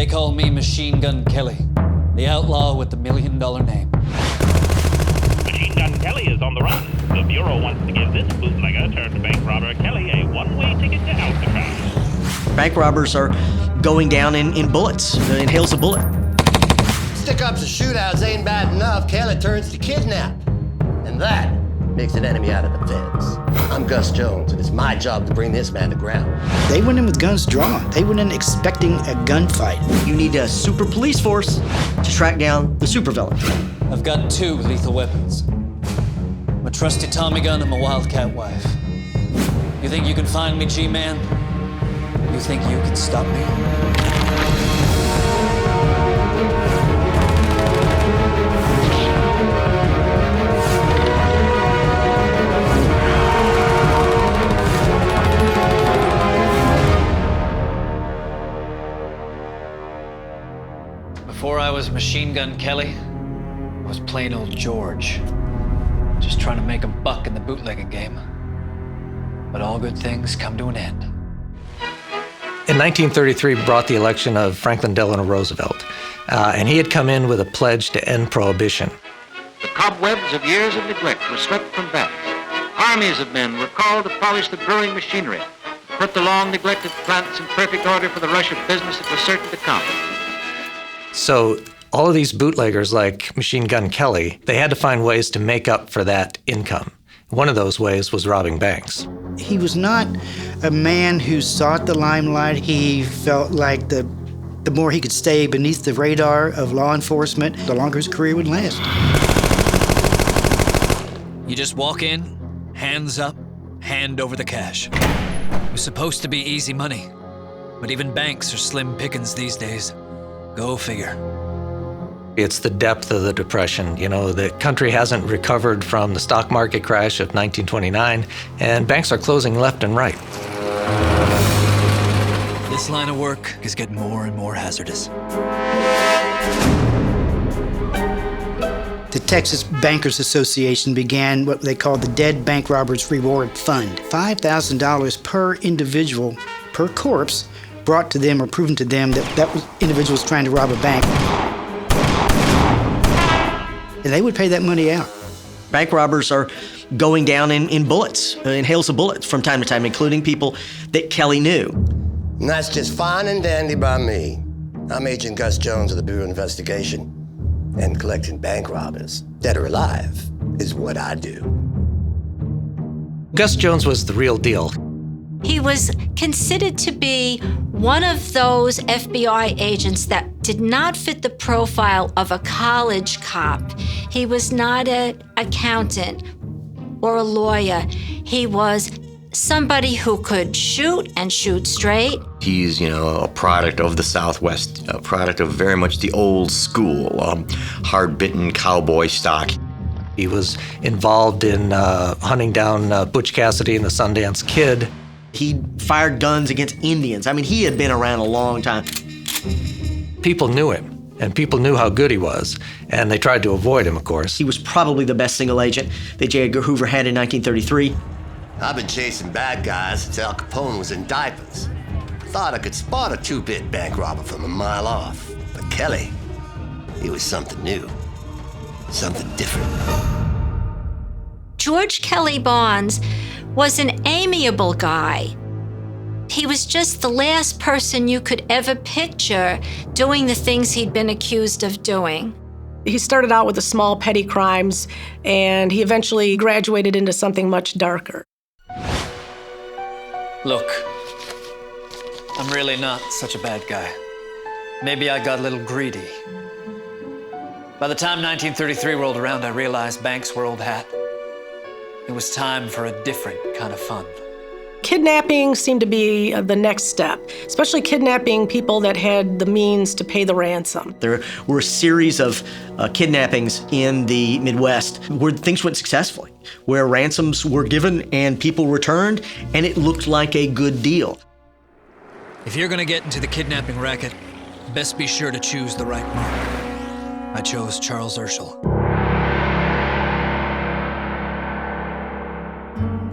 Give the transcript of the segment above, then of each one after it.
They call me Machine Gun Kelly, the outlaw with the $1 million name. Machine Gun Kelly is on the run. The Bureau wants to give this bootlegger turned bank robber Kelly a one-way ticket to Alcatraz. Bank robbers are going down in bullets, in hails of bullet. Stick-ups and shootouts ain't bad enough. Kelly turns to kidnap. And that makes an enemy out of the feds. I'm Gus Jones, and it's my job to bring this man to ground. They went in with guns drawn. They went in expecting a gunfight. You need a super police force to track down the supervillain. I've got 2 lethal weapons. My trusty Tommy gun and my wildcat wife. You think you can find me, G-Man? You think you can stop me? Before I was Machine Gun Kelly, I was plain old George. Just trying to make a buck in the bootlegging game. But all good things come to an end. In 1933 brought the election of Franklin Delano Roosevelt, and he had come in with a pledge to end Prohibition. The cobwebs of years of neglect were swept from banks. Armies of men were called to polish the brewing machinery, put the long-neglected plants in perfect order for the rush of business that was certain to come. So all of these bootleggers like Machine Gun Kelly, they had to find ways to make up for that income. One of those ways was robbing banks. He was not a man who sought the limelight. He felt like the more he could stay beneath the radar of law enforcement, the longer his career would last. You just walk in, hands up, hand over the cash. It was supposed to be easy money, but even banks are slim pickings these days. Go figure. It's the depth of the Depression. You know, the country hasn't recovered from the stock market crash of 1929, and banks are closing left and right. This line of work is getting more and more hazardous. The Texas Bankers Association began what they called the Dead Bank Robbers Reward Fund. $5,000 per individual, per corpse, brought to them or proven to them that was individuals trying to rob a bank. And they would pay that money out. Bank robbers are going down in bullets, in hails of bullets from time to time, including people that Kelly knew. And that's just fine and dandy by me. I'm Agent Gus Jones of the Bureau of Investigation, and collecting bank robbers, dead or alive, is what I do. Gus Jones was the real deal. He was considered to be one of those FBI agents that did not fit the profile of a college cop. He was not an accountant or a lawyer. He was somebody who could shoot and shoot straight. He's, a product of the Southwest, a product of very much the old school, hard-bitten cowboy stock. He was involved in hunting down Butch Cassidy and the Sundance Kid. He fired guns against Indians. I mean, he had been around a long time. People knew him, and people knew how good he was, and they tried to avoid him, of course. He was probably the best single agent that J. Edgar Hoover had in 1933. I've been chasing bad guys since Al Capone was in diapers. Thought I could spot a 2-bit bank robber from a mile off. But Kelly, he was something new, something different. George Kelly Barnes was an amiable guy. He was just the last person you could ever picture doing the things he'd been accused of doing. He started out with the small petty crimes, and he eventually graduated into something much darker. Look, I'm really not such a bad guy. Maybe I got a little greedy. By the time 1933 rolled around, I realized banks were old hat. It was time for a different kind of fun. Kidnapping seemed to be the next step, especially kidnapping people that had the means to pay the ransom. There were a series of kidnappings in the Midwest where things went successfully, where ransoms were given and people returned, and it looked like a good deal. If you're gonna get into the kidnapping racket, best be sure to choose the right mark. I chose Charles Urschel.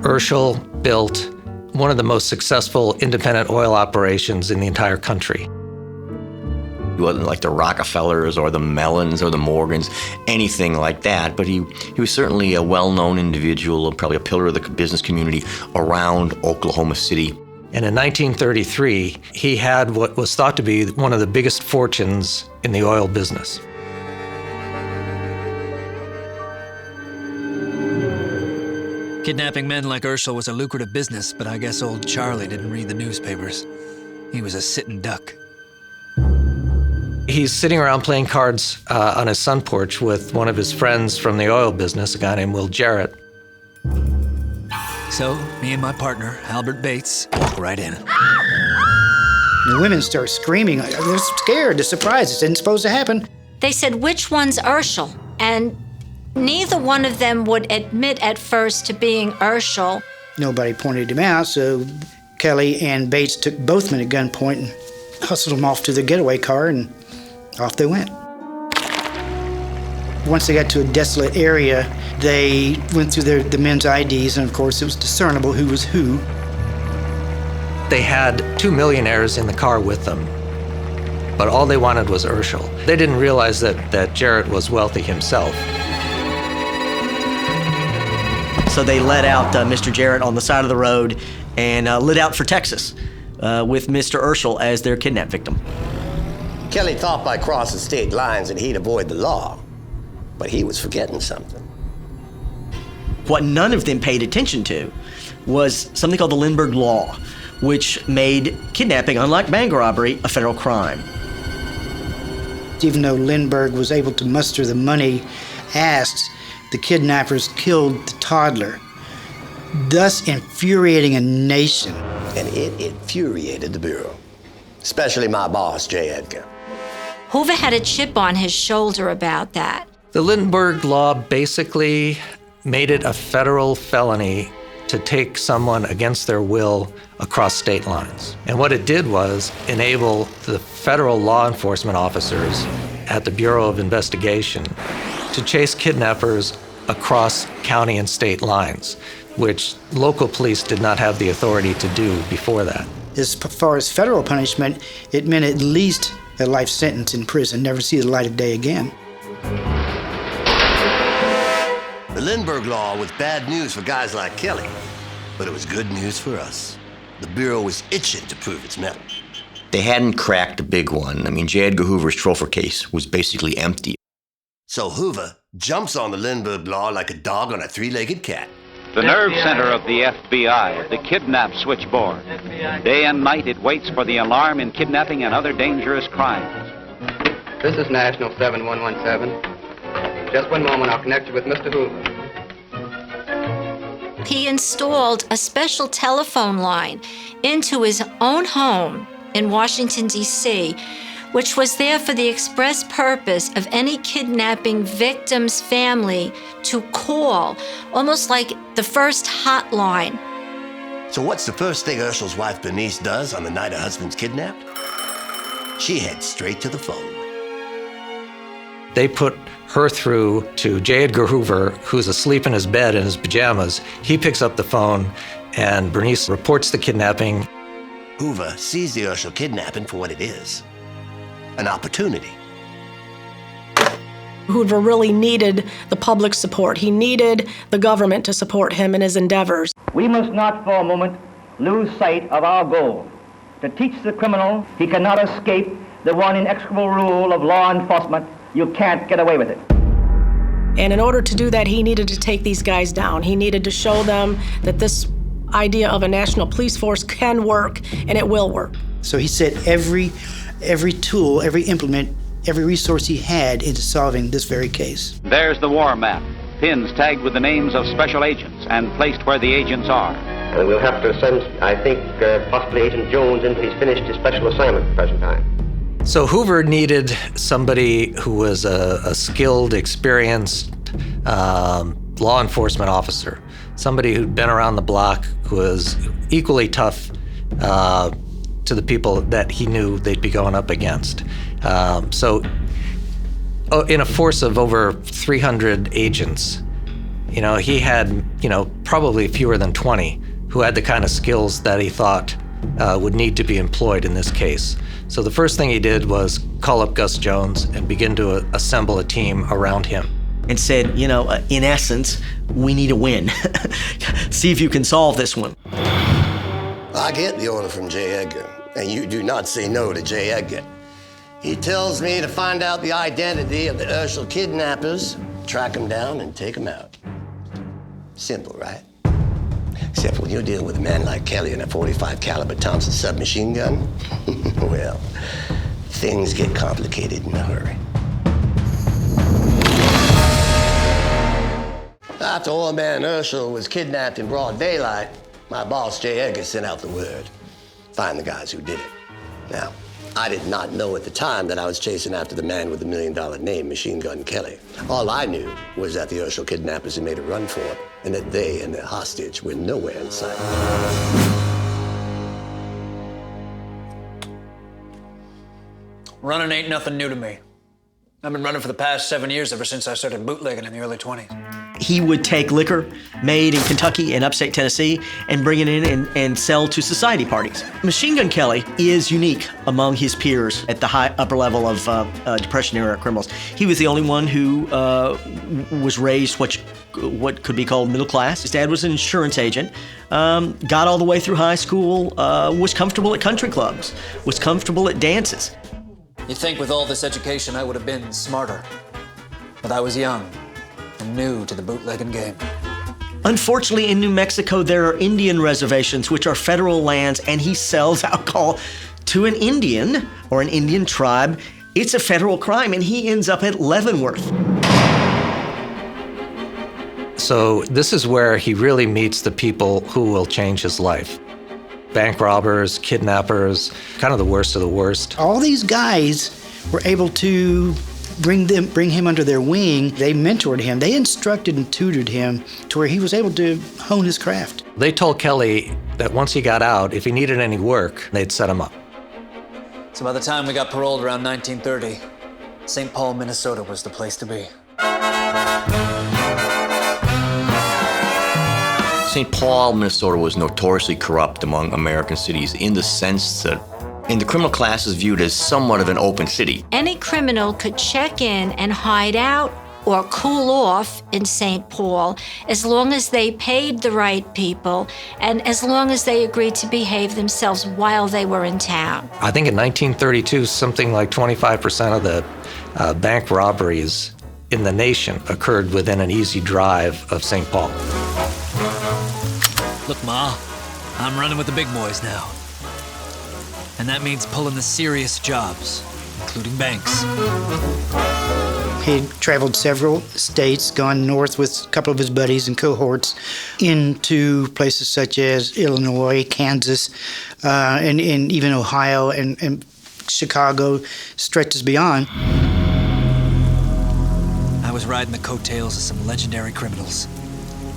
Urschel built one of the most successful independent oil operations in the entire country. He wasn't like the Rockefellers or the Mellons or the Morgans, anything like that, but he was certainly a well-known individual, probably a pillar of the business community around Oklahoma City. And in 1933, he had what was thought to be one of the biggest fortunes in the oil business. Kidnapping men like Urschel was a lucrative business, but I guess old Charlie didn't read the newspapers. He was a sitting duck. He's sitting around playing cards on his sun porch with one of his friends from the oil business, a guy named Will Jarrett. So, me and my partner, Albert Bates, walk right in. The women start screaming. They're scared. They're surprised. It isn't supposed to happen. They said, "Which one's Urschel?" And neither one of them would admit at first to being Urschel. Nobody pointed him out, so Kelly and Bates took both men at gunpoint and hustled them off to their getaway car, and off they went. Once they got to a desolate area, they went through the men's IDs, and of course it was discernible who was who. They had 2 millionaires in the car with them, but all they wanted was Urschel. They didn't realize that Jarrett was wealthy himself. So they let out Mr. Jarrett on the side of the road and lit out for Texas with Mr. Urschel as their kidnap victim. Kelly thought by crossing state lines that he'd avoid the law, but he was forgetting something. What none of them paid attention to was something called the Lindbergh Law, which made kidnapping, unlike bank robbery, a federal crime. Even though Lindbergh was able to muster the money asked, the kidnappers killed the toddler, thus infuriating a nation. And it infuriated the Bureau, especially my boss, J. Edgar. Hoover had a chip on his shoulder about that. The Lindbergh Law basically made it a federal felony to take someone against their will across state lines. And what it did was enable the federal law enforcement officers at the Bureau of Investigation to chase kidnappers across county and state lines, which local police did not have the authority to do before that. As far as federal punishment, it meant at least a life sentence in prison, never see the light of day again. The Lindbergh Law was bad news for guys like Kelly, but it was good news for us. The Bureau was itching to prove its mettle. They hadn't cracked a big one. I mean, J. Edgar Hoover's Trofer case was basically empty. So Hoover jumps on the Lindbergh Law like a dog on a three-legged cat. The nerve center of the FBI, the kidnap switchboard. Day and night it waits for the alarm in kidnapping and other dangerous crimes. This is National 7117. Just one moment, I'll connect you with Mr. Hoover. He installed a special telephone line into his own home in Washington, D.C., which was there for the express purpose of any kidnapping victim's family to call, almost like the first hotline. So what's the first thing Urschel's wife Bernice does on the night her husband's kidnapped? She heads straight to the phone. They put her through to J. Edgar Hoover, who's asleep in his bed in his pajamas. He picks up the phone, and Bernice reports the kidnapping. Hoover sees the Urschel kidnapping for what it is. An opportunity. Hoover really needed the public support. He needed the government to support him in his endeavors. We must not for a moment lose sight of our goal, to teach the criminal he cannot escape the one inexorable rule of law enforcement: you can't get away with it. And in order to do that, he needed to take these guys down. He needed to show them that this idea of a national police force can work, and it will work. So he set every tool, every implement, every resource he had into solving this very case. There's the war map, pins tagged with the names of special agents and placed where the agents are. And we'll have to send, I think, possibly Agent Jones in till he's finished his special assignment at the present time. So Hoover needed somebody who was a skilled, experienced law enforcement officer, somebody who'd been around the block, who was equally tough to the people that he knew they'd be going up against. So in a force of over 300 agents, he had, probably fewer than 20 who had the kind of skills that he thought would need to be employed in this case. So the first thing he did was call up Gus Jones and begin to assemble a team around him. And said, in essence, we need a win. See if you can solve this one. I get the order from J. Edgar, and you do not say no to J. Edgar. He tells me to find out the identity of the Urschel kidnappers, track them down, and take them out. Simple, right? Except when you're dealing with a man like Kelly and a .45 caliber Thompson submachine gun, well, things get complicated in a hurry. After old man Urschel was kidnapped in broad daylight, my boss, J. Edgar, sent out the word. Find the guys who did it. Now, I did not know at the time that I was chasing after the man with the $1 million name, Machine Gun Kelly. All I knew was that the Urschel kidnappers had made a run for it, and that they and their hostage were nowhere in sight. Running ain't nothing new to me. I've been running for the past 7 years, ever since I started bootlegging in the early 20s. He would take liquor made in Kentucky and upstate Tennessee and bring it in and sell to society parties. Machine Gun Kelly is unique among his peers at the upper level of Depression-era criminals. He was the only one who was raised what could be called middle class. His dad was an insurance agent, got all the way through high school, was comfortable at country clubs, was comfortable at dances. You'd think with all this education I would have been smarter, but I was young and new to the bootlegging game. Unfortunately, in New Mexico, there are Indian reservations, which are federal lands, and he sells alcohol to an Indian or an Indian tribe. It's a federal crime, and he ends up at Leavenworth. So this is where he really meets the people who will change his life. Bank robbers, kidnappers, kind of the worst of the worst. All these guys were able to bring him under their wing. They mentored him. They instructed and tutored him to where he was able to hone his craft. They told Kelly that once he got out, if he needed any work, they'd set him up. So by the time we got paroled around 1930, St. Paul, Minnesota was the place to be. St. Paul, Minnesota was notoriously corrupt among American cities in the sense that in the criminal class is viewed as somewhat of an open city. Any criminal could check in and hide out or cool off in St. Paul as long as they paid the right people and as long as they agreed to behave themselves while they were in town. I think in 1932, something like 25% of the bank robberies in the nation occurred within an easy drive of St. Paul. Look, Ma, I'm running with the big boys now. And that means pulling the serious jobs, including banks. He had traveled several states, gone north with a couple of his buddies and cohorts into places such as Illinois, Kansas, and even Ohio and Chicago, stretches beyond. I was riding the coattails of some legendary criminals.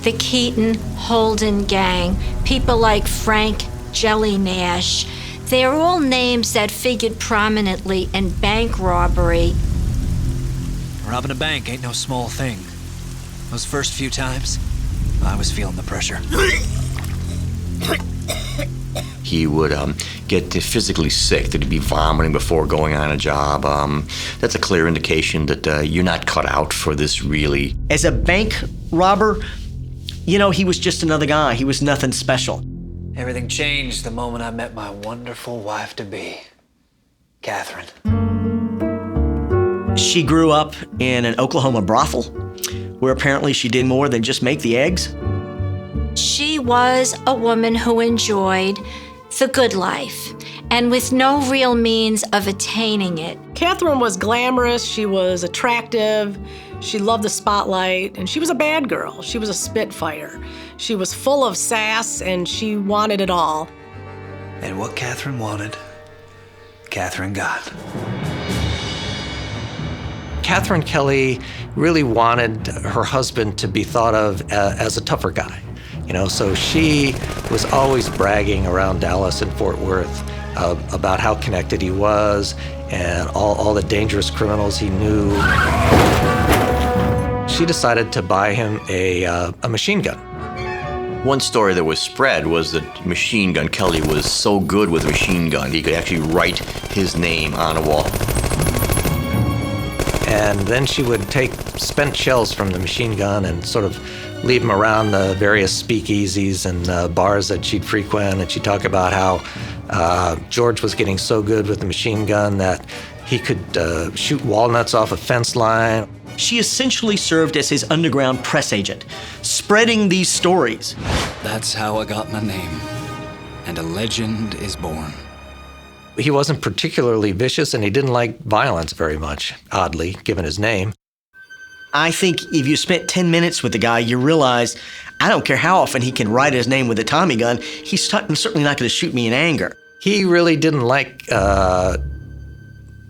The Keaton, Holden gang, people like Frank Jelly Nash, they're all names that figured prominently in bank robbery. Robbing a bank ain't no small thing. Those first few times, I was feeling the pressure. He would get physically sick, that he'd be vomiting before going on a job. That's a clear indication that you're not cut out for this, really. As a bank robber, he was just another guy. He was nothing special. Everything changed the moment I met my wonderful wife-to-be, Katherine. She grew up in an Oklahoma brothel, where apparently she did more than just make the eggs. She was a woman who enjoyed the good life, and with no real means of attaining it. Katherine was glamorous, she was attractive, she loved the spotlight, and she was a bad girl. She was a spitfire. She was full of sass, and she wanted it all. And what Katherine wanted, Katherine got. Katherine Kelly really wanted her husband to be thought of as a tougher guy. So she was always bragging around Dallas and Fort Worth about how connected he was and all the dangerous criminals he knew. She decided to buy him a machine gun. One story that was spread was that Machine Gun Kelly was so good with a machine gun, he could actually write his name on a wall. And then she would take spent shells from the machine gun and sort of leave them around the various speakeasies and bars that she'd frequent. And she'd talk about how George was getting so good with the machine gun that he could shoot walnuts off a fence line. She essentially served as his underground press agent, spreading these stories. That's how I got my name, and a legend is born. He wasn't particularly vicious, and he didn't like violence very much, oddly, given his name. I think if you spent 10 minutes with the guy, you realize, I don't care how often he can write his name with a Tommy gun, he's certainly not going to shoot me in anger. He really didn't like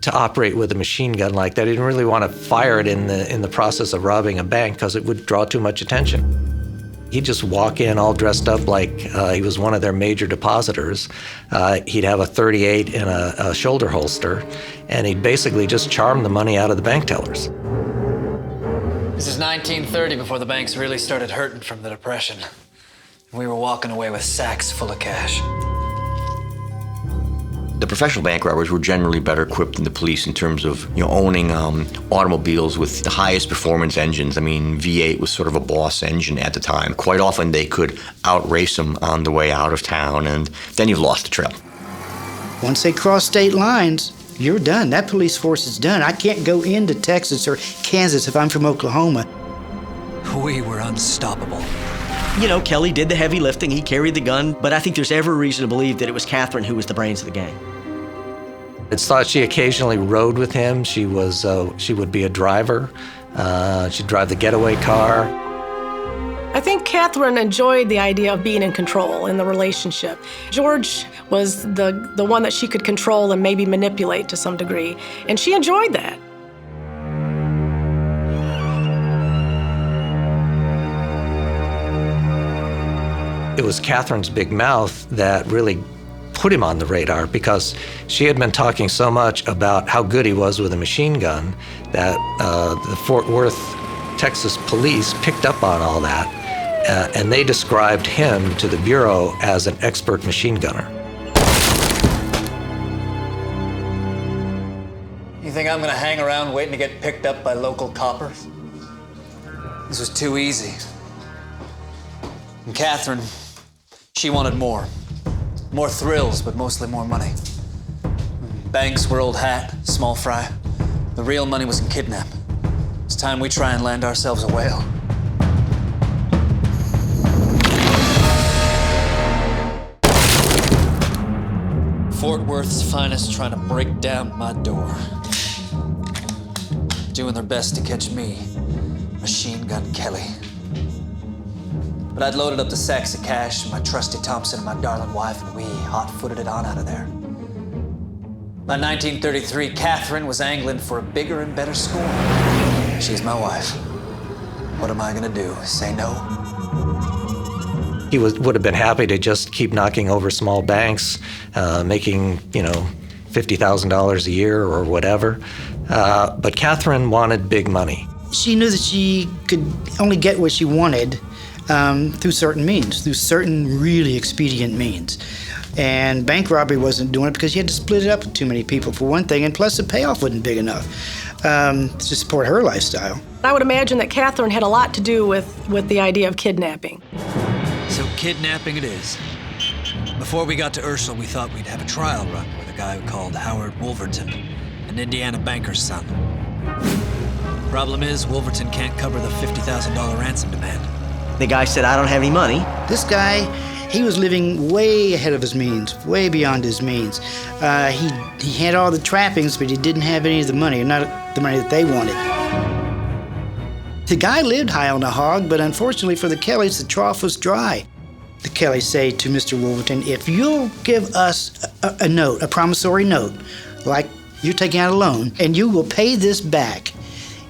to operate with a machine gun like that. He didn't really want to fire it in the process of robbing a bank because it would draw too much attention. He'd just walk in all dressed up like he was one of their major depositors. He'd have a .38 in a shoulder holster, and he'd basically just charm the money out of the bank tellers. This is 1930, before the banks really started hurting from the Depression. We were walking away with sacks full of cash. The professional bank robbers were generally better equipped than the police in terms of, owning automobiles with the highest performance engines. I mean, V8 was sort of a boss engine at the time. Quite often they could outrace them on the way out of town, and then you've lost the trail. Once they cross state lines, you're done. That police force is done. I can't go into Texas or Kansas if I'm from Oklahoma. We were unstoppable. Kelly did the heavy lifting, he carried the gun, but I think there's every reason to believe that it was Katherine who was the brains of the gang. It's thought she occasionally rode with him. She would be a driver. She'd drive the getaway car. I think Katherine enjoyed the idea of being in control in the relationship. George was the one that she could control and maybe manipulate to some degree, and she enjoyed that. It was Katherine's big mouth that really put him on the radar, because she had been talking so much about how good he was with a machine gun that the Fort Worth, Texas police picked up on all that, and they described him to the Bureau as an expert machine gunner. You think I'm gonna hang around waiting to get picked up by local coppers? This was too easy. And Katherine, she wanted more. More thrills, but mostly more money. Banks were old hat, small fry. The real money was in kidnapping. It's time we try and land ourselves a whale. Fort Worth's finest trying to break down my door. Doing their best to catch me, Machine Gun Kelly. But I'd loaded up the sacks of cash, my trusty Thompson and my darling wife, and we hot-footed it on out of there. By 1933, Katherine was angling for a bigger and better score. She's my wife. What am I gonna do, say no? He would have been happy to just keep knocking over small banks, making, $50,000 a year or whatever. But Katherine wanted big money. She knew that she could only get what she wanted through certain means, through certain really expedient means. And bank robbery wasn't doing it because you had to split it up with too many people, for one thing, and plus the payoff wasn't big enough to support her lifestyle. I would imagine that Katherine had a lot to do with the idea of kidnapping. So kidnapping it is. Before we got to Urschel, we thought we'd have a trial run with a guy called Howard Wolverton, an Indiana banker's son. Problem is, Wolverton can't cover the $50,000 ransom demand. The guy said, I don't have any money. This guy, he was living way ahead of his means, way beyond his means. He had all the trappings, but he didn't have any of the money, not the money that they wanted. The guy lived high on the hog, but unfortunately for the Kellys, the trough was dry. The Kellys say to Mr. Wolverton, if you'll give us a note, a promissory note, like you're taking out a loan, and you will pay this back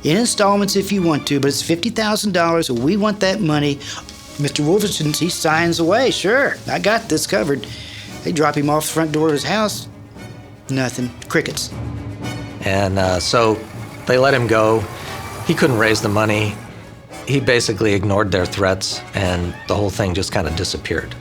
in installments if you want to, but it's $50,000, and we want that money. Mr. Wolverton, he signs away. Sure, I got this covered. They drop him off the front door of his house. Nothing. Crickets. And so they let him go. He couldn't raise the money. He basically ignored their threats, and the whole thing just kind of disappeared.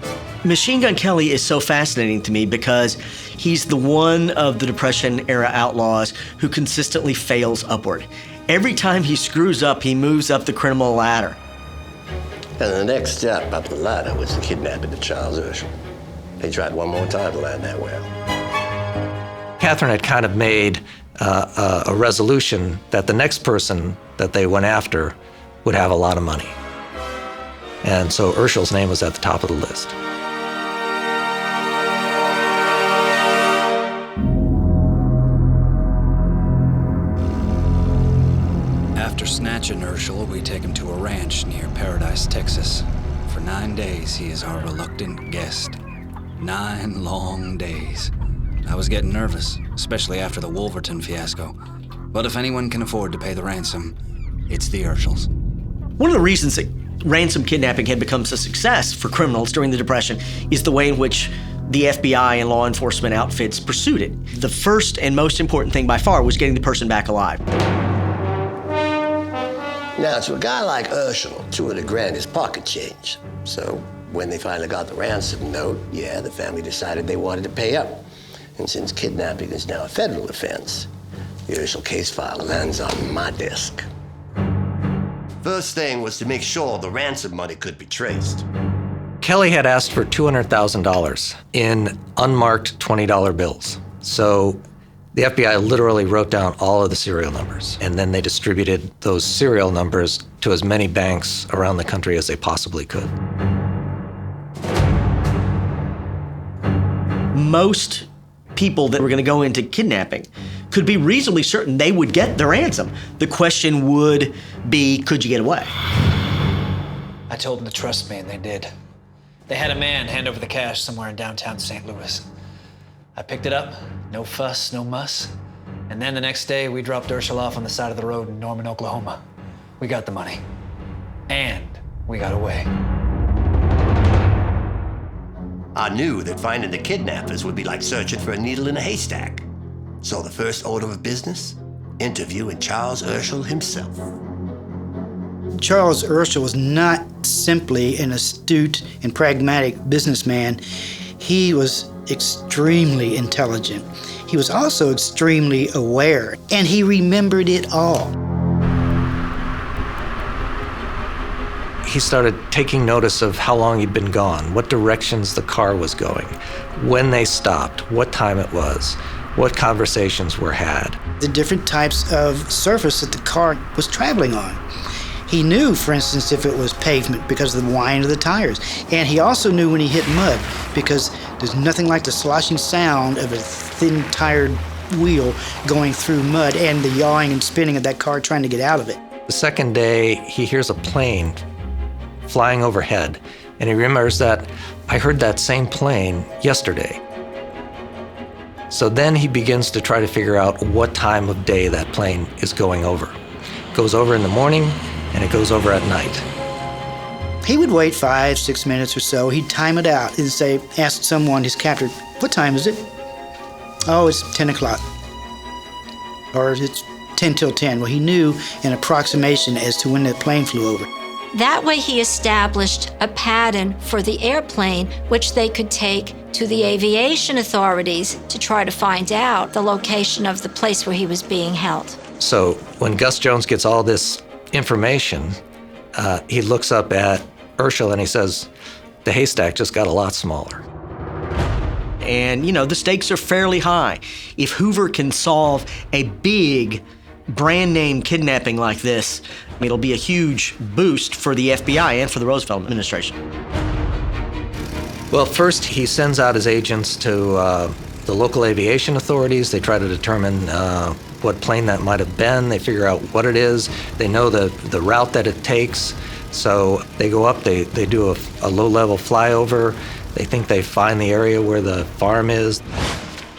Machine Gun Kelly is so fascinating to me because he's the one of the Depression-era outlaws who consistently fails upward. Every time he screws up, he moves up the criminal ladder. And the next step up the ladder was the kidnapping of Charles Urschel. They tried one more time to land that well. Katherine had kind of made a resolution that the next person that they went after would have a lot of money. And so Urschel's name was at the top of the list. After snatching Urschel, we take him to a ranch near Paradise, Texas. For 9 days, he is our reluctant guest. 9 long days. I was getting nervous, especially after the Wolverton fiasco. But if anyone can afford to pay the ransom, it's the Urschels. One of the reasons that ransom kidnapping had become a success for criminals during the Depression is the way in which the FBI and law enforcement outfits pursued it. The first and most important thing by far was getting the person back alive. Now, to a guy like Urschel, $200 grand is pocket change. So when they finally got the ransom note, yeah, the family decided they wanted to pay up. And since kidnapping is now a federal offense, the Urschel case file lands on my desk. First thing was to make sure the ransom money could be traced. Kelly had asked for $200,000 in unmarked $20 bills. So the FBI literally wrote down all of the serial numbers, and then they distributed those serial numbers to as many banks around the country as they possibly could. Most people that were going to go into kidnapping could be reasonably certain they would get the ransom. The question would be, could you get away? I told them to trust me, and they did. They had a man hand over the cash somewhere in downtown St. Louis. I picked it up, no fuss, no muss. And then the next day, we dropped Urschel off on the side of the road in Norman, Oklahoma. We got the money. And we got away. I knew that finding the kidnappers would be like searching for a needle in a haystack. So the first order of business, interviewing Charles Urschel himself. Charles Urschel was not simply an astute and pragmatic businessman. He was extremely intelligent. He was also extremely aware, and he remembered it all. He started taking notice of how long he'd been gone, what directions the car was going, when they stopped, what time it was, what conversations were had. The different types of surface that the car was traveling on. He knew, for instance, if it was pavement because of the whine of the tires. And he also knew when he hit mud, because there's nothing like the sloshing sound of a thin-tired wheel going through mud and the yawing and spinning of that car trying to get out of it. The second day, he hears a plane flying overhead, and he remembers that, I heard that same plane yesterday. So then he begins to try to figure out what time of day that plane is going over. It goes over in the morning, and it goes over at night. He would wait 5-6 minutes or so. He'd time it out and say, ask someone, his captor, what time is it? Oh, it's 10 o'clock. Or it's 10 till 10. Well, he knew an approximation as to when the plane flew over. That way he established a pattern for the airplane, which they could take to the aviation authorities to try to find out the location of the place where he was being held. So when Gus Jones gets all this information, he looks up at Urschel and he says, the haystack just got a lot smaller. And, you know, the stakes are fairly high. If Hoover can solve a big brand name kidnapping like this, it'll be a huge boost for the FBI and for the Roosevelt administration. Well, first he sends out his agents to the local aviation authorities. They try to determine what plane that might have been. They figure out what it is. They know the route that it takes. So they go up, they do a low-level flyover. They think they find the area where the farm is.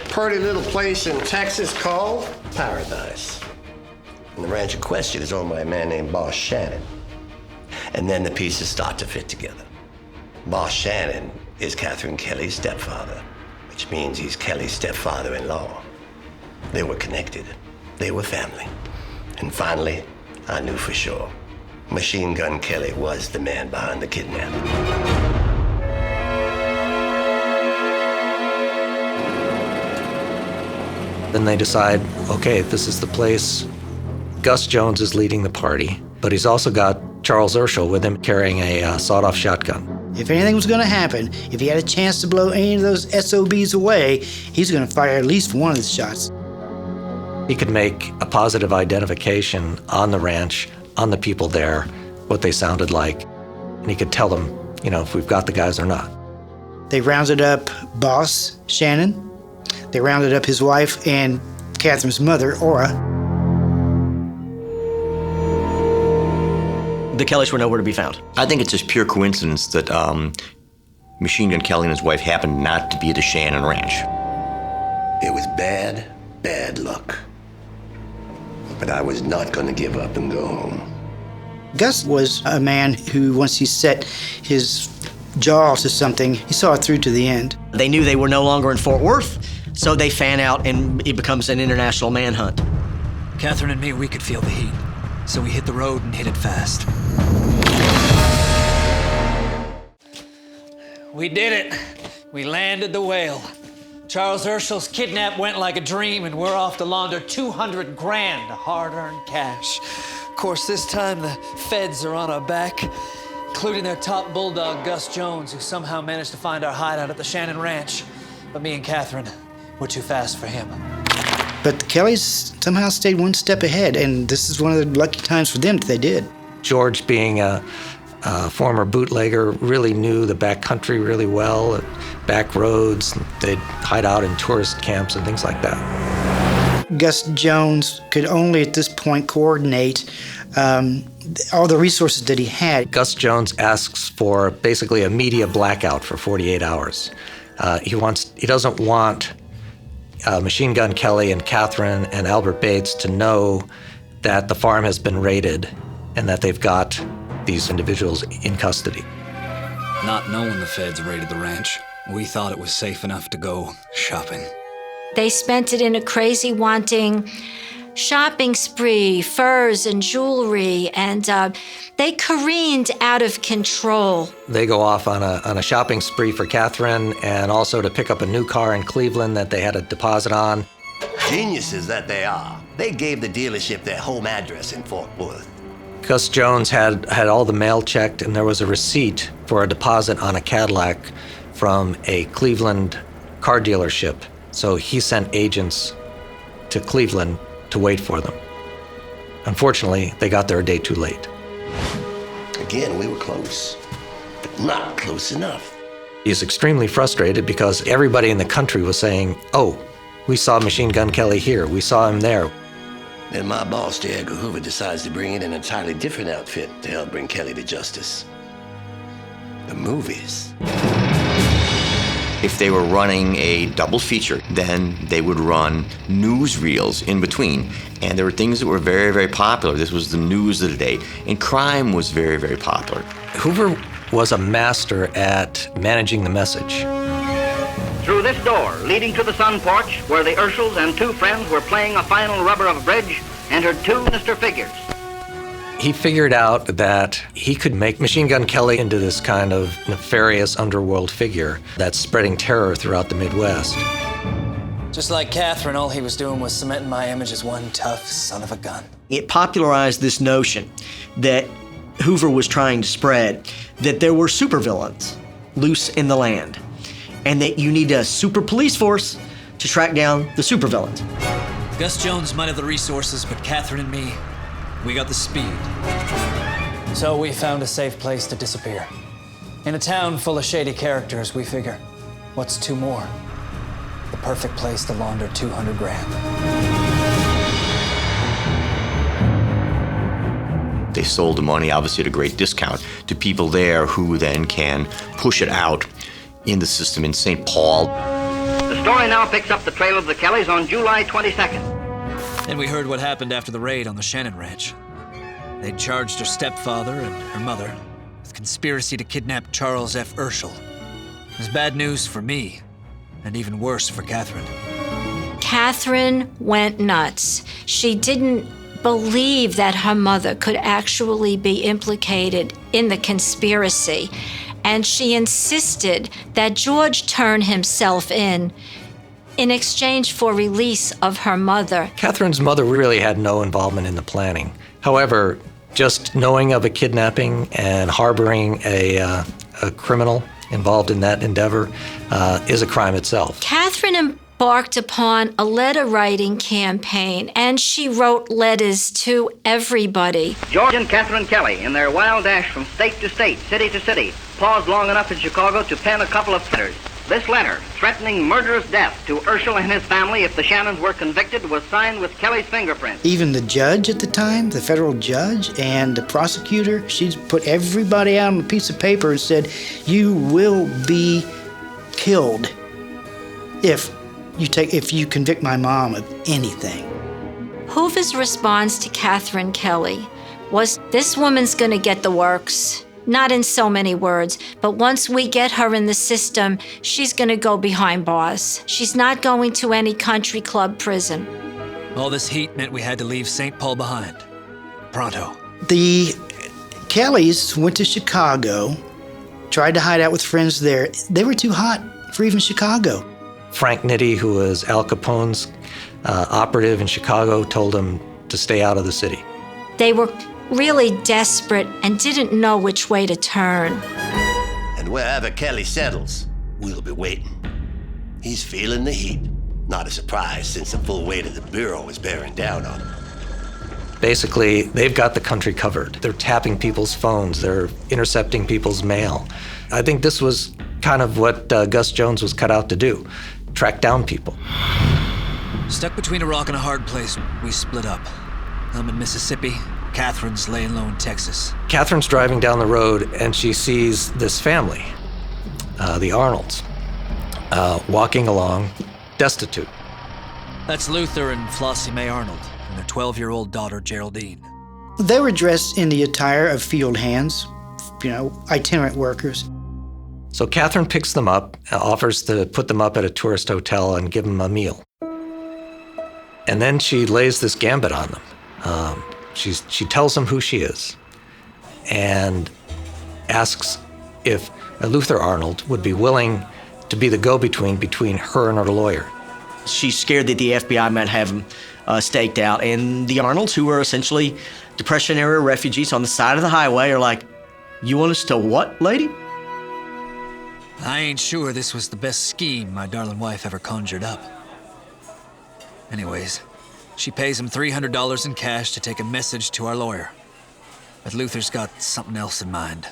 Pretty little place in Texas called Paradise. And the ranch in question is owned by a man named Boss Shannon. And then the pieces start to fit together. Boss Shannon is Katherine Kelly's stepfather, which means he's Kelly's stepfather-in-law. They were connected. They were family. And finally, I knew for sure. Machine Gun Kelly was the man behind the kidnapping. Then they decide, okay, this is the place. Gus Jones is leading the party, but he's also got Charles Urschel with him carrying a sawed-off shotgun. If anything was going to happen, if he had a chance to blow any of those SOBs away, he's going to fire at least one of the shots. He could make a positive identification on the ranch, on the people there, what they sounded like, and he could tell them, you know, if we've got the guys or not. They rounded up boss, Shannon. They rounded up his wife and Katherine's mother, Ora. The Kellys were nowhere to be found. I think it's just pure coincidence that Machine Gun Kelly and his wife happened not to be at the Shannon Ranch. It was bad, bad luck. But I was not going to give up and go home. Gus was a man who, once he set his jaw to something, he saw it through to the end. They knew they were no longer in Fort Worth, so they fan out and it becomes an international manhunt. Katherine and me, we could feel the heat, so we hit the road and hit it fast. We did it. We landed the whale. Charles Urschel's kidnap went like a dream, and we're off to launder 200 grand of hard-earned cash. Of course, this time the feds are on our back, including their top bulldog, Gus Jones, who somehow managed to find our hideout at the Shannon Ranch. But me and Katherine, we're too fast for him. But the Kellys somehow stayed one step ahead, and this is one of the lucky times for them that they did. George, being a former bootlegger, really knew the back country really well, back roads. They'd hide out in tourist camps and things like that. Gus Jones could only at this point coordinate all the resources that he had. Gus Jones asks for basically a media blackout for 48 hours. He doesn't want Machine Gun Kelly and Katherine and Albert Bates to know that the farm has been raided and that they've got these individuals in custody. Not knowing the feds raided the ranch, we thought it was safe enough to go shopping. They spent it in a crazy wanting shopping spree, furs and jewelry, and they careened out of control. They go off on a shopping spree for Katherine and also to pick up a new car in Cleveland that they had a deposit on. Geniuses that they are. They gave the dealership their home address in Fort Worth. Gus Jones had all the mail checked, and there was a receipt for a deposit on a Cadillac from a Cleveland car dealership. So he sent agents to Cleveland to wait for them. Unfortunately, they got there a day too late. Again, we were close, but not close enough. He's extremely frustrated because everybody in the country was saying, oh, we saw Machine Gun Kelly here, we saw him there. Then my boss, Edgar Hoover, decides to bring in an entirely different outfit to help bring Kelly to justice. The movies. If they were running a double feature, then they would run newsreels in between. And there were things that were very, very popular. This was the news of the day. And crime was very, very popular. Hoover was a master at managing the message. Through this door, leading to the sun porch, where the Urschels and two friends were playing a final rubber of a bridge, entered two sinister figures. He figured out that he could make Machine Gun Kelly into this kind of nefarious underworld figure that's spreading terror throughout the Midwest. Just like Katherine, all he was doing was cementing my image as one tough son of a gun. It popularized this notion that Hoover was trying to spread, that there were supervillains loose in the land, and that you need a super police force to track down the supervillains. Gus Jones might have the resources, but Katherine and me, we got the speed. So we found a safe place to disappear. In a town full of shady characters, we figure, what's two more? The perfect place to launder 200 grand. They sold the money, obviously, at a great discount to people there who then can push it out in the system in St. Paul. The story now picks up the trail of the Kellys on July 22nd. Then we heard what happened after the raid on the Shannon Ranch. They'd charged her stepfather and her mother with conspiracy to kidnap Charles F. Urschel. It was bad news for me, and even worse for Katherine. Katherine went nuts. She didn't believe that her mother could actually be implicated in the conspiracy, and she insisted that George turn himself in exchange for release of her mother. Katherine's mother really had no involvement in the planning. However, just knowing of a kidnapping and harboring a criminal involved in that endeavor is a crime itself. Katherine embarked upon a letter-writing campaign, and she wrote letters to everybody. George and Katherine Kelly, in their wild dash from state to state, city to city, paused long enough in Chicago to pen a couple of letters. This letter, threatening murderous death to Urschel and his family if the Shannons were convicted, was signed with Kelly's fingerprint. Even the judge at the time, the federal judge, and the prosecutor, she put everybody out on a piece of paper and said, you will be killed if you convict my mom of anything. Hoover's response to Katherine Kelly was, this woman's gonna get the works. Not in so many words, but once we get her in the system, she's gonna go behind bars. She's not going to any country club prison. All this heat meant we had to leave St. Paul behind. Pronto. The Kellys went to Chicago, tried to hide out with friends there. They were too hot for even Chicago. Frank Nitti, who was Al Capone's operative in Chicago, told him to stay out of the city. They were really desperate and didn't know which way to turn. And wherever Kelly settles, we'll be waiting. He's feeling the heat. Not a surprise, since the full weight of the Bureau is bearing down on him. Basically, they've got the country covered. They're tapping people's phones. They're intercepting people's mail. I think this was kind of what Gus Jones was cut out to do, track down people. Stuck between a rock and a hard place, we split up. I'm in Mississippi. Katherine's laying low in Texas. Katherine's driving down the road, and she sees this family, the Arnolds, walking along, destitute. That's Luther and Flossie Mae Arnold and their 12-year-old daughter, Geraldine. They were dressed in the attire of field hands, itinerant workers. So Katherine picks them up, offers to put them up at a tourist hotel and give them a meal. And then she lays this gambit on them. She tells them who she is and asks if Luther Arnold would be willing to be the go-between between her and her lawyer. She's scared that the FBI might have him staked out, and the Arnolds, who are essentially Depression-era refugees on the side of the highway, are like, you want us to what, lady? I ain't sure this was the best scheme my darling wife ever conjured up. Anyways, she pays him $300 in cash to take a message to our lawyer. But Luther's got something else in mind.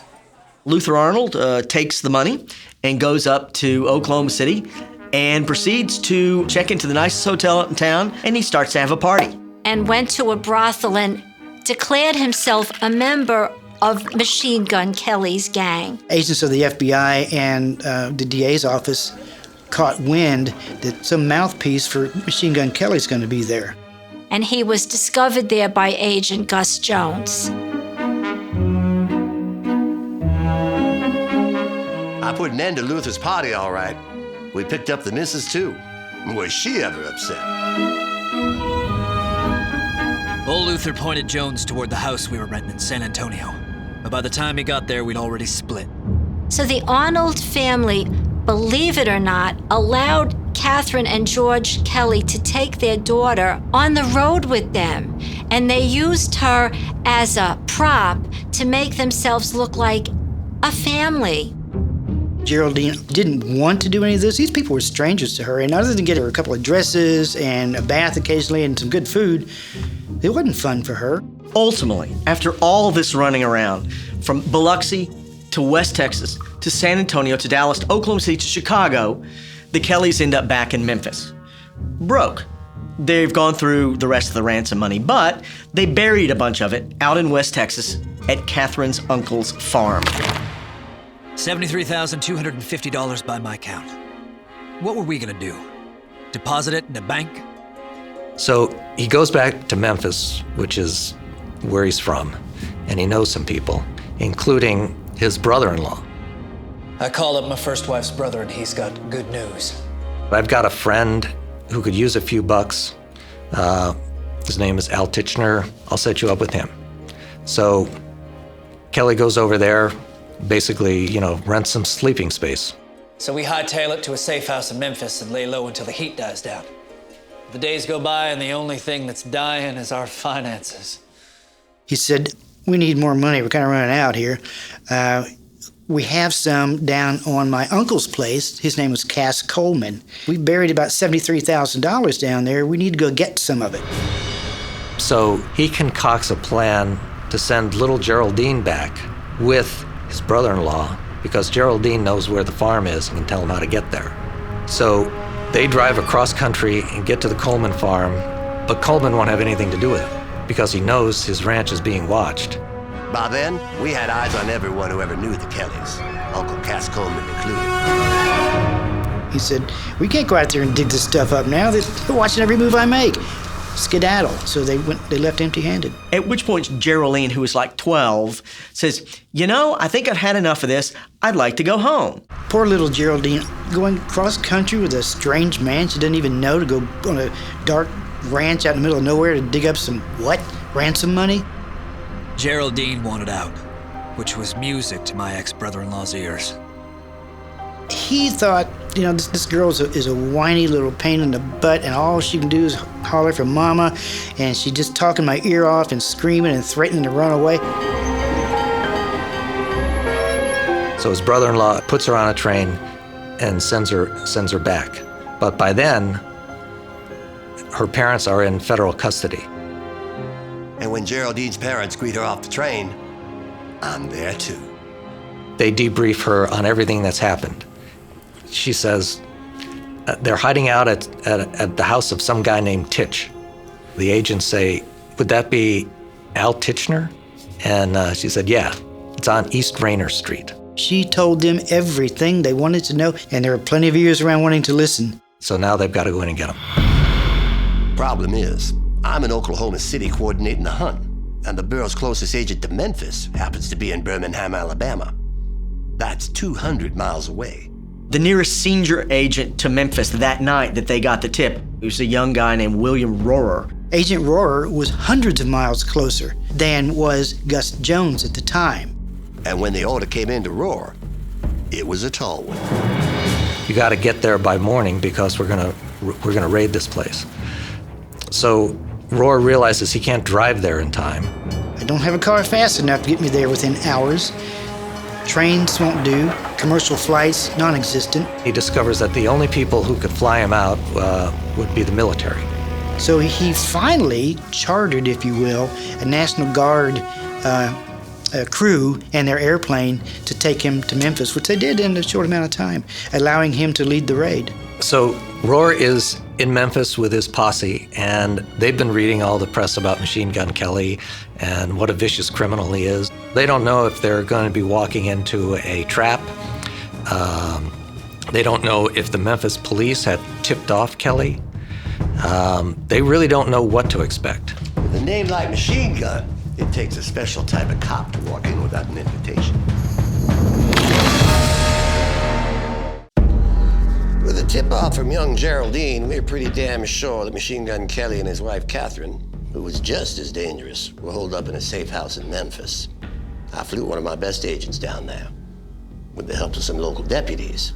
Luther Arnold takes the money and goes up to Oklahoma City and proceeds to check into the nicest hotel in town, and he starts to have a party. And went to a brothel and declared himself a member of Machine Gun Kelly's gang. Agents of the FBI and the DA's office caught wind that some mouthpiece for Machine Gun Kelly's going to be there. And he was discovered there by Agent Gus Jones. I put an end to Luther's party, all right. We picked up the missus, too. Was she ever upset? Old Luther pointed Jones toward the house we were renting in San Antonio. But by the time he got there, we'd already split. So the Arnold family, believe it or not, allowed Katherine and George Kelly to take their daughter on the road with them. And they used her as a prop to make themselves look like a family. Geraldine didn't want to do any of this. These people were strangers to her, and other than get her a couple of dresses and a bath occasionally and some good food, it wasn't fun for her. Ultimately, after all this running around, from Biloxi to West Texas to San Antonio to Dallas to Oklahoma City to Chicago, the Kellys end up back in Memphis. Broke. They've gone through the rest of the ransom money, but they buried a bunch of it out in West Texas at Katherine's uncle's farm. $73,250 by my count. What were we gonna do? Deposit it in a bank? So he goes back to Memphis, which is where he's from, and he knows some people, including his brother-in-law. I called up my first wife's brother, and he's got good news. I've got a friend who could use a few bucks. His name is Al Titchener. I'll set you up with him. So Kelly goes over there, basically, rents some sleeping space. So we hightail it to a safe house in Memphis and lay low until the heat dies down. The days go by and the only thing that's dying is our finances. He said, we need more money. We're kind of running out here. We have some down on my uncle's place. His name was Cass Coleman. We buried about $73,000 down there. We need to go get some of it. So he concocts a plan to send little Geraldine back with his brother-in-law because Geraldine knows where the farm is and can tell him how to get there. So they drive across country and get to the Coleman farm, but Coleman won't have anything to do with it because he knows his ranch is being watched. By then, we had eyes on everyone who ever knew the Kellys, Uncle Cass Coleman included. He said, we can't go out there and dig this stuff up now. They're watching every move I make. Skedaddle. So they left empty-handed. At which point, Geraldine, who was like 12, says, I think I've had enough of this. I'd like to go home. Poor little Geraldine, going cross country with a strange man she doesn't even know to go on a dark ranch out in the middle of nowhere to dig up some, ransom money? Geraldine wanted out, which was music to my ex-brother-in-law's ears. He thought, this girl is a whiny little pain in the butt, and all she can do is holler for mama, and she's just talking my ear off and screaming and threatening to run away. So his brother-in-law puts her on a train and sends her back. But by then, her parents are in federal custody. And when Geraldine's parents greet her off the train, I'm there too. They debrief her on everything that's happened. She says they're hiding out at the house of some guy named Titch. The agents say, would that be Al Titchener? And she said, yeah, it's on East Rainer Street. She told them everything they wanted to know, and there were plenty of ears around wanting to listen. So now they've got to go in and get them. Problem is, I'm in Oklahoma City coordinating the hunt, and the Bureau's closest agent to Memphis happens to be in Birmingham, Alabama. That's 200 miles away. The nearest senior agent to Memphis that night that they got the tip was a young guy named William Rohrer. Agent Rohrer was hundreds of miles closer than was Gus Jones at the time. And when the order came in to Rohrer, it was a tall one. You got to get there by morning because we're gonna raid this place. So Rohrer realizes he can't drive there in time. I don't have a car fast enough to get me there within hours. Trains won't do. Commercial flights, non-existent. He discovers that the only people who could fly him out would be the military. So he finally chartered, if you will, a National Guard crew and their airplane to take him to Memphis, which they did in a short amount of time, allowing him to lead the raid. So Rohrer is in Memphis with his posse, and they've been reading all the press about Machine Gun Kelly and what a vicious criminal he is. They don't know if they're going to be walking into a trap. They don't know if the Memphis police had tipped off Kelly. They really don't know what to expect. With a name like Machine Gun, it takes a special type of cop to walk in without an invitation. With a tip-off from young Geraldine, we were pretty damn sure that Machine Gun Kelly and his wife Katherine, who was just as dangerous, were holed up in a safe house in Memphis. I flew one of my best agents down there. With the help of some local deputies,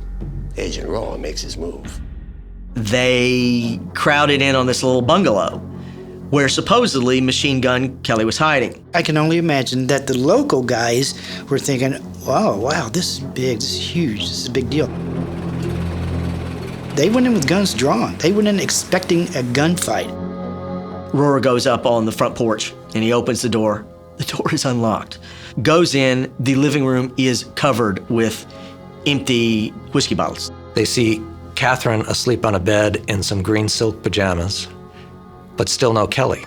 Agent Rohrer makes his move. They crowded in on this little bungalow where supposedly Machine Gun Kelly was hiding. I can only imagine that the local guys were thinking, wow, this is big, this is huge, this is a big deal. They went in with guns drawn. They went in expecting a gunfight. Rohrer goes up on the front porch and he opens the door. The door is unlocked. Goes in, the living room is covered with empty whiskey bottles. They see Katherine asleep on a bed in some green silk pajamas, but still no Kelly.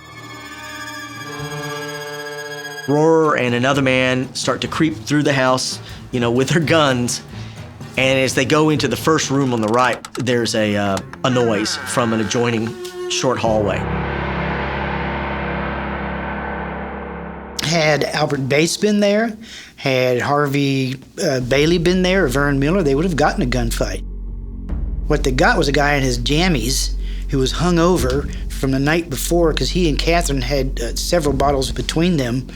Rohrer and another man start to creep through the house, with their guns. And as they go into the first room on the right, there's a noise from an adjoining short hallway. Had Albert Bates been there, had Harvey Bailey been there, or Vern Miller, they would have gotten a gunfight. What they got was a guy in his jammies who was hung over from the night before because he and Katherine had several bottles between them,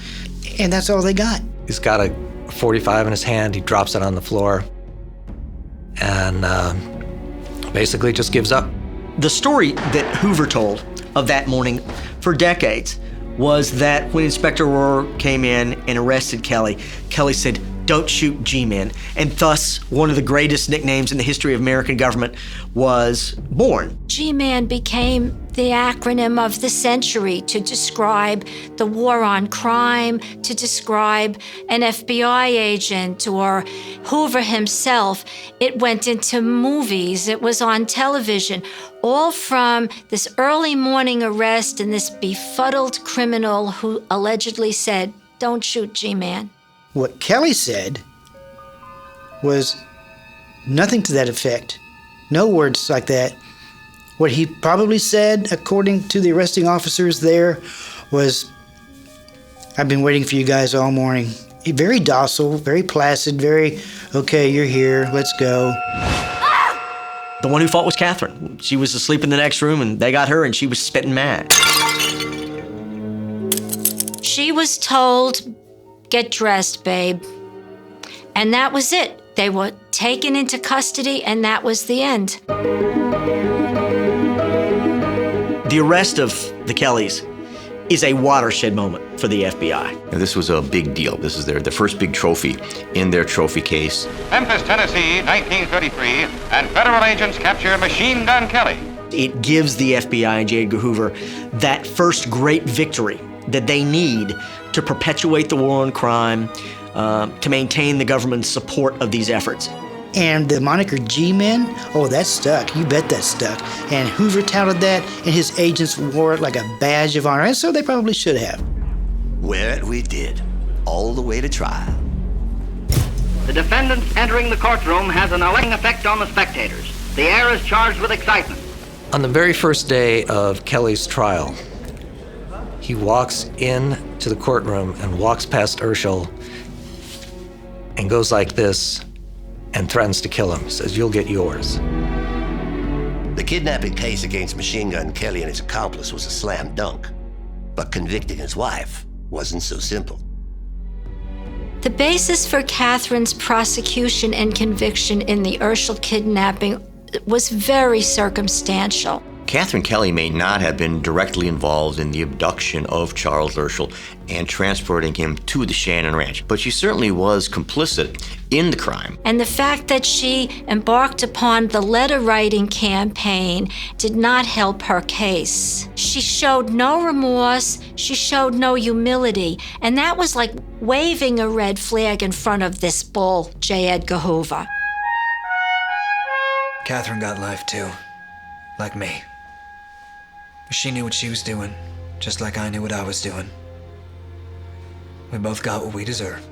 and that's all they got. He's got a 45 in his hand. He drops it on the floor and basically just gives up. The story that Hoover told of that morning for decades was that when Inspector Rohr came in and arrested Kelly, Kelly said, "Don't shoot G-men." And thus, one of the greatest nicknames in the history of American government was born. G-Man became the acronym of the century to describe the war on crime, to describe an FBI agent or Hoover himself. It went into movies, it was on television, all from this early morning arrest and this befuddled criminal who allegedly said, "Don't shoot G-Man." What Kelly said was nothing to that effect. No words like that. What he probably said, according to the arresting officers there, was, "I've been waiting for you guys all morning." Very docile, very placid, very, "Okay, you're here, let's go." The one who fought was Katherine. She was asleep in the next room, and they got her, and she was spitting mad. She was told, "Get dressed, babe." And that was it. They were taken into custody, and that was the end. The arrest of the Kellys is a watershed moment for the FBI. Now, this was a big deal. This is their first big trophy in their trophy case. Memphis, Tennessee, 1933, and federal agents capture Machine Gun Kelly. It gives the FBI and J. Edgar Hoover that first great victory that they need to perpetuate the war on crime, to maintain the government's support of these efforts. And the moniker G-Men, oh, that stuck. You bet that stuck. And Hoover touted that, and his agents wore it like a badge of honor, and so they probably should have. Wear it we did, all the way to trial. The defendant entering the courtroom has an electing effect on the spectators. The air is charged with excitement. On the very first day of Kelly's trial, he walks in to the courtroom and walks past Urschel and goes like this and threatens to kill him. He says, "You'll get yours." The kidnapping case against Machine Gun Kelly and his accomplice was a slam dunk, but convicting his wife wasn't so simple. The basis for Katherine's prosecution and conviction in the Urschel kidnapping was very circumstantial. Katherine Kelly may not have been directly involved in the abduction of Charles Urschel and transporting him to the Shannon Ranch, but she certainly was complicit in the crime. And the fact that she embarked upon the letter-writing campaign did not help her case. She showed no remorse, she showed no humility, and that was like waving a red flag in front of this bull, J. Edgar Hoover. Katherine got life too, like me. She knew what she was doing, just like I knew what I was doing. We both got what we deserved.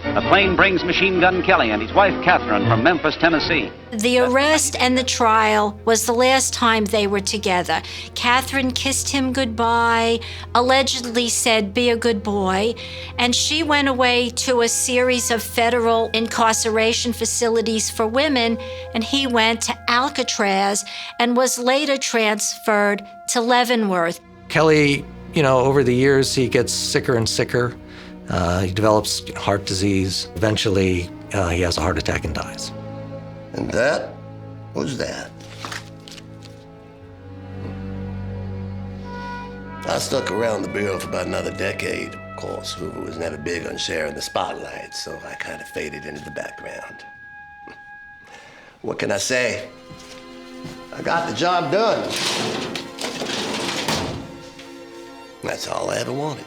A plane brings Machine Gun Kelly and his wife Katherine from Memphis, Tennessee. The arrest and the trial was the last time they were together. Katherine kissed him goodbye, allegedly said, "Be a good boy," and she went away to a series of federal incarceration facilities for women, and he went to Alcatraz and was later transferred to Leavenworth. Kelly, over the years, he gets sicker and sicker. He develops heart disease. Eventually, he has a heart attack and dies. And that was that. I stuck around the Bureau for about another decade. Of course, Hoover was never big on sharing the spotlight, so I kind of faded into the background. What can I say? I got the job done. That's all I ever wanted.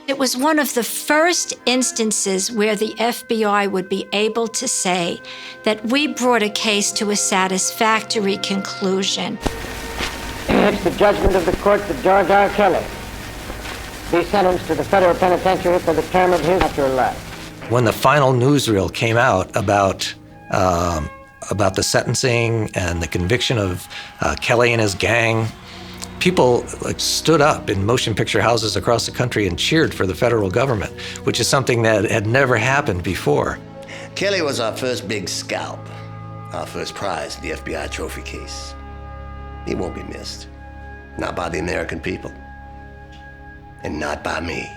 It was one of the first instances where the FBI would be able to say that we brought a case to a satisfactory conclusion. It's the judgment of the court that George R. Kelly be sentenced to the federal penitentiary for the term of his natural life. When the final newsreel came out about the sentencing and the conviction of Kelly and his gang, people stood up in motion picture houses across the country and cheered for the federal government, which is something that had never happened before. Kelly was our first big scalp, our first prize in the FBI trophy case. He won't be missed. Not by the American people. And not by me.